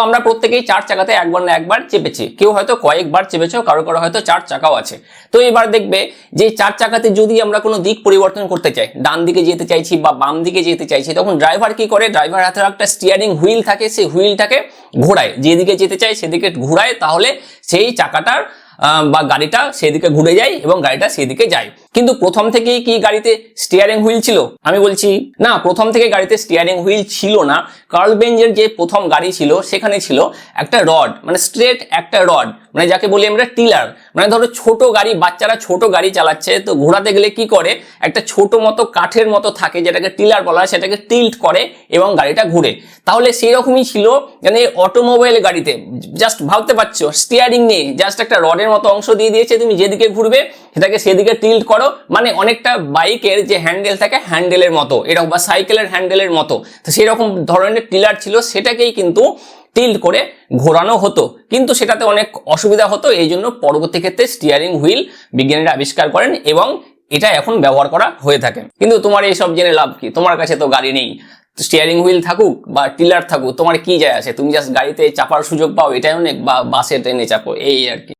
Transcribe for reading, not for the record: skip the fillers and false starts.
আমরা প্রত্যেকেই 4 চাকাতে একবার না একবার চেপেছি, কেউ হয়তো কয়েকবার চেপেছো, কারো কারো হয়তো 4 চাকাও আছে। তো এবার দেখবে যে 4 চাকাতে যদি আমরা কোনো দিক পরিবর্তন করতে চাই, ডান দিকে যেতে চাইছি বা বাম দিকে যেতে চাইছি, তখন ড্রাইভার কি করে, ড্রাইভার হাতে একটা স্টিয়ারিং হুইল থাকে, সেই হুইলটাকে ঘোরায়, যেদিকে যেতে চাই সেদিকে ঘোরায়, তাহলে সেই চাকাটার বা গাড়িটা সেদিকে ঘুরে যায় এবং গাড়িটা সেদিকে যায়। কিন্তু প্রথম থেকেই কি গাড়িতে স্টিয়ারিং হুইল ছিল? আমি বলছি না, প্রথম থেকে গাড়িতে স্টিয়ারিং হুইল ছিল না। কার্ল বেঞ্জের যে প্রথম গাড়ি ছিল সেখানে ছিল একটা রড, মানে স্ট্রেট একটা রড, মানে যাকে বলি আমরা টিলার। মানে ধরো ছোট গাড়ি, বাচ্চারা ছোট গাড়ি চালাচ্ছে, তো ঘোরাতে গেলে কি করে, একটা ছোট মতো কাঠের মতো থাকে যেটাকে টিলার বলা হয়, সেটাকে টিল্ট করে এবং গাড়িটা ঘুরে। তাহলে সেই রকমই ছিল মানে অটোমোবাইল গাড়িতে, জাস্ট ভাবতে পারছো স্টিয়ারিং নেই, জাস্ট একটা রডের মতো অংশ দিয়ে দিয়েছে, তুমি যেদিকে ঘুরবে সেটাকে সেদিকে টিল্ট করো, মানে অনেকটা বাইকের যে হ্যান্ডেল থাকে হ্যান্ডেলের মতো এরকম, বা সাইকেলের হ্যান্ডেলের মতো, তো সেরকম ধরনের টিলার ছিল, সেটাকেই কিন্তু টিল্ট করে ঘোরানো হতো। কিন্তু সেটাতে অনেক অসুবিধা হতো, এই জন্য পরবর্তী ক্ষেত্রে স্টিয়ারিং হুইল বিজ্ঞানীরা আবিষ্কার করেন এবং এটা এখন ব্যবহার করা হয়ে থাকে। কিন্তু তোমার এইসব জেনে লাভ কি, তোমার কাছে তো গাড়ি নেই, স্টিয়ারিং হুইল থাকুক বা টিলার থাকুক তোমার কি যায় আসে, তুমি জাস্ট গাড়িতে চাপার সুযোগ পাও, এটাই অনেক, বা বাসে ট্রেনে চাপো, এই আর কি।